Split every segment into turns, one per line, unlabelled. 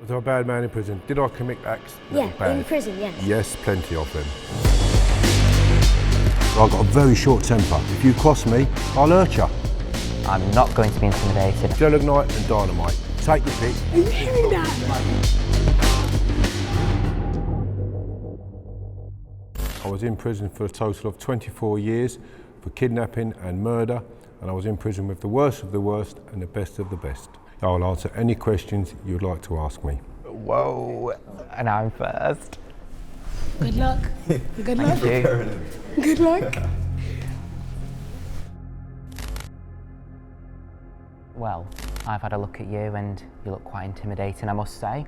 Was I a bad man in prison? Did I commit acts that were bad?
In prison, yes.
Yes, plenty of them. I've got a very short temper. If you cross me, I'll hurt you.
I'm not going to be intimidated.
Gelignite and dynamite. Take your pick.
Are you hearing that?
I was in prison for a total of 24 years for kidnapping and murder, and I was in prison with the worst of the worst and the best of the best. I'll answer any questions you'd like to ask me.
Whoa, and I'm first.
Good luck. Good luck.
Thank you.
Good luck.
Well, I've had a look at you and you look quite intimidating, I must say.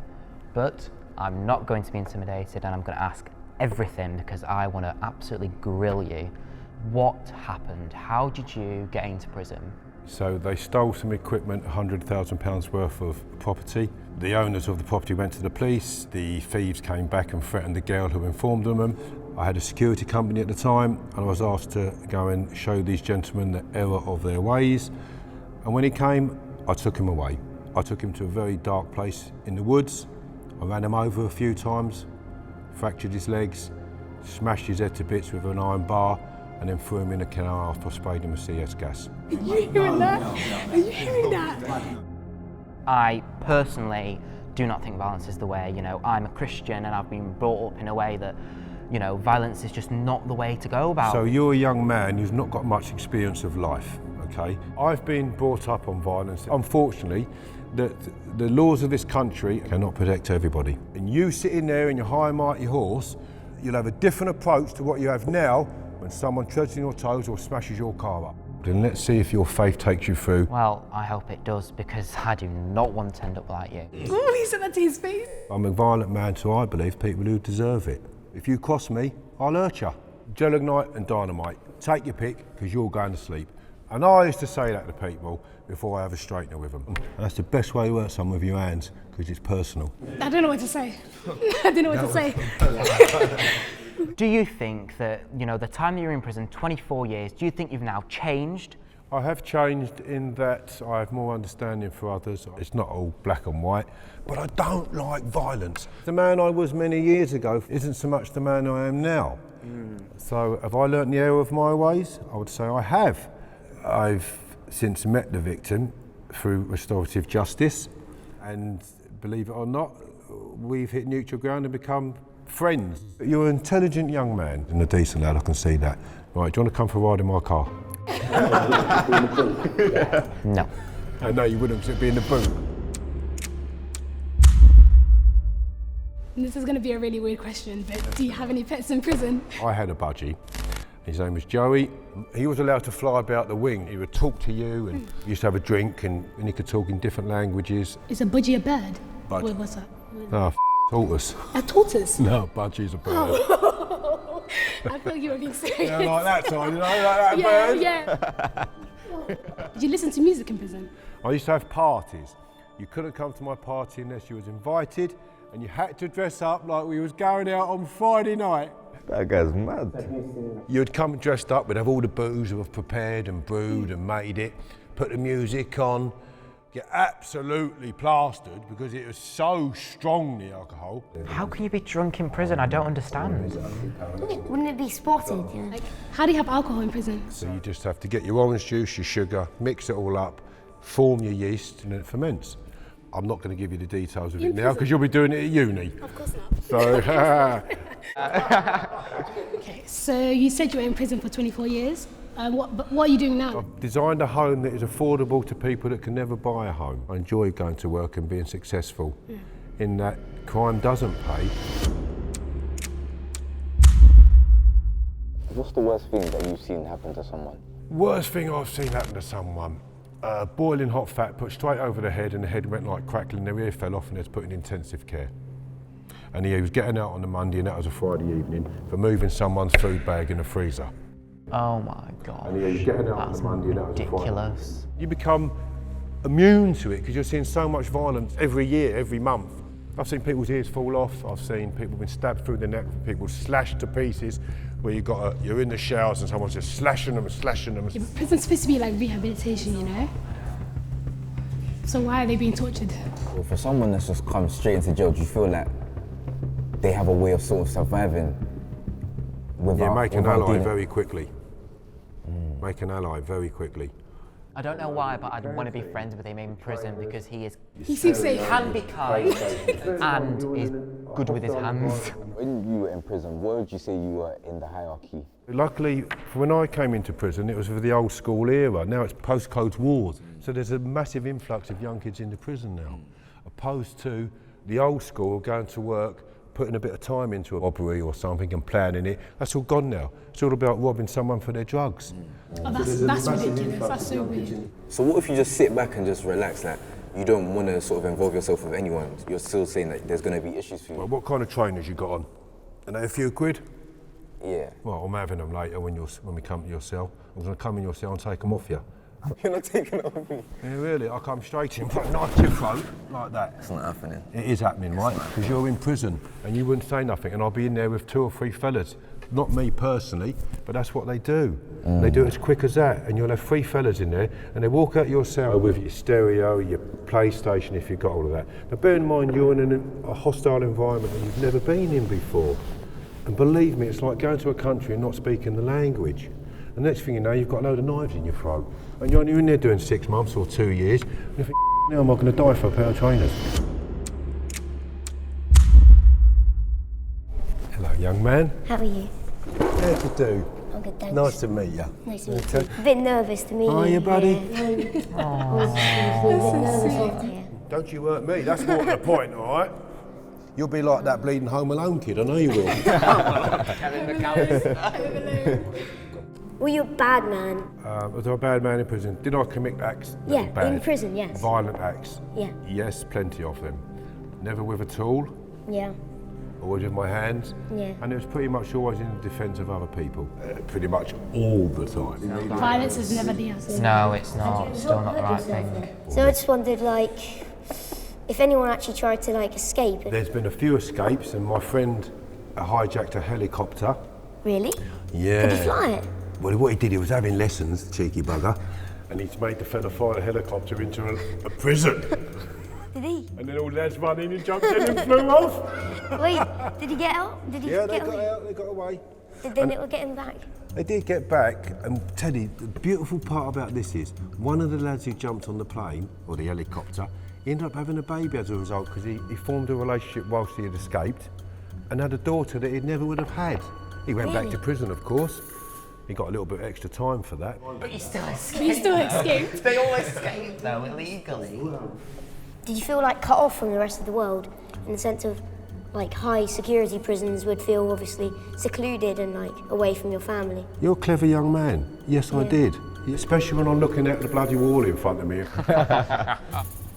But I'm not going to be intimidated and I'm going to ask everything because I want to absolutely grill you. What happened? How did you get into prison?
So they stole some equipment, £100,000 worth of property. The owners of the property went to the police. The thieves came back and threatened the girl who informed them. I had a security company at the time and I was asked to go and show these gentlemen the error of their ways. And when he came, I took him away. I took him to a very dark place in the woods. I ran him over a few times, fractured his legs, smashed his head to bits with an iron bar, and then threw him in a canal after I sprayed him with CS gas.
Are you hearing that? Are you hearing that?
I personally do not think violence is the way. You know, I'm a Christian and I've been brought up in a way that, you know, violence is just not the way to go about.
So you're a young man who's not got much experience of life, okay? I've been brought up on violence. Unfortunately, the laws of this country cannot protect everybody. And you sitting there in your high and mighty horse, you'll have a different approach to what you have now when someone treads on your toes or smashes your car up. Then let's see if your faith takes you through.
Well, I hope it does because I do not want to end up like you.
Oh, he said that to his face.
I'm a violent man, so I believe people who deserve it. If you cross me, I'll hurt you. Gelignite and dynamite. Take your pick, because you're going to sleep. And I used to say that to people before I have a straightener with them. And that's the best way to hurt someone with your hands, because it's personal.
I don't know what to say. I don't know what to say.
Do you think that, you know, the time that you're in prison, 24 years, do you think you've now changed?
I have changed in that I have more understanding for others. It's not all black and white, but I don't like violence. The man I was many years ago isn't so much the man I am now. So have I learnt the error of my ways? I would say I have. I've since met the victim through restorative justice, and believe it or not, we've hit neutral ground and become friends. You're an intelligent young man and a decent lad, I can see that. Right, do you want to come for a ride in my car?
No.
I know you wouldn't, because it'd be in the boot.
This is going to be a really weird question, but do you have any pets in prison?
I had a budgie. His name was Joey. He was allowed to fly about the wing. He would talk to you and used to have a drink and he could talk in different languages.
Is a budgie a bird?
Budgie.
Wait, what's that?
No, tortoise.
A tortoise?
No, budgie's a bird.
Oh. I thought you were being serious.
Yeah, like that time, you know, like that bird.
Yeah. Did you listen to music in prison?
I used to have parties. You couldn't come to my party unless you was invited, and you had to dress up like we was going out on Friday night.
That guy's mad.
You'd come dressed up, we'd have all the booze, we've prepared and brewed and made it, put the music on, get absolutely plastered because it was so strong, the alcohol.
How can you be drunk in prison? I don't understand.
Wouldn't it be spotted? Yeah. Like, how do you have alcohol in prison?
So you just have to get your orange juice, your sugar, mix it all up, form your yeast, and then it ferments. I'm not going to give you the details of it now because you'll be doing it at uni.
Of course not.
So,
Okay, so you said you were in prison for 24 years. What are you doing now?
I've designed a home that is affordable to people that can never buy a home. I enjoy going to work and being successful in that crime doesn't pay.
What's the worst thing that you've seen happen to someone?
Worst thing I've seen happen to someone. Boiling hot fat put straight over the head and the head went like crackling, their ear fell off and they was put in intensive care. And he was getting out on the Monday and that was a Friday evening for moving someone's food bag in the freezer.
Oh my God.
And he was getting out on
That's
the Monday and that was a Friday.
ridiculous.
You become immune to it because you're seeing so much violence every year, every month. I've seen people's ears fall off, I've seen people been stabbed through the neck, people slashed to pieces, where you're in the showers and someone's just slashing them and slashing them.
Yeah, prison's supposed to be like rehabilitation, you know? So why are they being tortured?
Well, for someone that's just come straight into jail, do you feel like they have a way of sort of surviving without...
Yeah, make an
without
ally
dealing-
very quickly. Make an ally very quickly.
I don't know why, but I'd want to be friends with him in prison because he
seems safe.
can be kind and is good with his hands.
When you were in prison, where would you say you were in the hierarchy?
Luckily, when I came into prison, it was for the old school era. Now it's post-Cold War. So there's a massive influx of young kids into prison now, opposed to the old school going to work, putting a bit of time into a robbery or something and planning it. That's all gone now. It's all about robbing someone for their drugs.
Oh, that's ridiculous. That's so weird.
So what if you just sit back and just relax, like you don't want to sort of involve yourself with anyone? You're still saying that there's going to be issues for you?
Well, what kind of trainers you got on? Are they a few quid?
Yeah.
Well, I'm having them later when we come to your cell. I'm going to come in your cell and take them off you.
You're not taking it off me.
Yeah, really, I come straight in, put a knife to your throat, like that.
It's not happening.
It is happening, right? Because you're in prison and you wouldn't say nothing, and I'll be in there with 2 or 3 fellas. Not me personally, but that's what they do. They do it as quick as that, and you'll have 3 fellas in there, and they walk out your cell with your stereo, your PlayStation, if you've got all of that. Now, bear in mind, you're in a hostile environment that you've never been in before. And believe me, it's like going to a country and not speaking the language. The next thing you know, you've got a load of knives in your throat. And you're in there doing 6 months or 2 years, and you think, now am I going to die for a pair of trainers? Hello, young man.
How are you?
How to do?
I'm good, thanks.
Nice to meet you.
Nice to meet you. A bit nervous to meet you.
Are you, buddy?
Yeah.
Don't you hurt me, that's more to the point, all right? You'll be like that bleeding Home Alone kid, I know you will.
Were you a bad man?
Was I a bad man in prison? Did I commit acts? that
Yeah,
were bad?
in prison, yes.
Violent acts?
Yeah.
Yes, plenty of them. Never with a tool,
Yeah.
always with my hands.
Yeah.
And it was pretty much always in the defence of other people. Pretty much all the time.
Violence is never the answer.
No, it's not. It's still not the right thing.
So I just wondered, like, if anyone actually tried to, like, escape.
There's been a few escapes, and my friend hijacked a helicopter.
Really?
Yeah.
Could you fly it?
Well, what he did, he was having lessons, cheeky bugger, and he's made the fella fly the helicopter into a prison.
Did he?
And then all the lads ran in and jumped in and flew off.
Wait, did he get out? Did he
Yeah, they
get
got
away?
out, they got away.
Did they not get him back?
They did get back, and Teddy, the beautiful part about this is, one of the lads who jumped on the plane, or the helicopter, ended up having a baby as a result, because he formed a relationship whilst he had escaped, and had a daughter that he never would have had. He went back to prison, of course. He got a little bit extra time for that.
But you still escaped.
You still escaped.
They all escape though, illegally.
Did you feel, like, cut off from the rest of the world? In the sense of, like, high security prisons would feel, obviously, secluded and, like, away from your family.
You're a clever young man. Yes, I did. Especially when I'm looking at the bloody wall in front of me.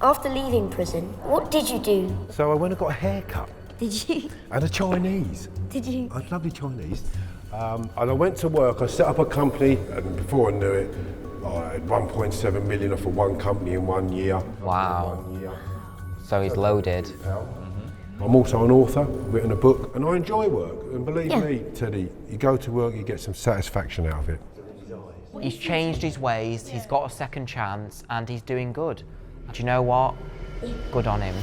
After leaving prison, what did you do?
So I went and got a haircut.
Did you?
And a Chinese.
Did you?
I lovely Chinese. And I went to work, I set up a company, and before I knew it, I had 1.7 million for one company in 1 year.
Wow.
1 year.
So he's loaded.
I'm also an author, written a book, and I enjoy work. And believe
Yeah.
me, Teddy, you go to work, you get some satisfaction out of it.
He's changed his ways, he's got a second chance, and he's doing good. Do you know what? Good on him.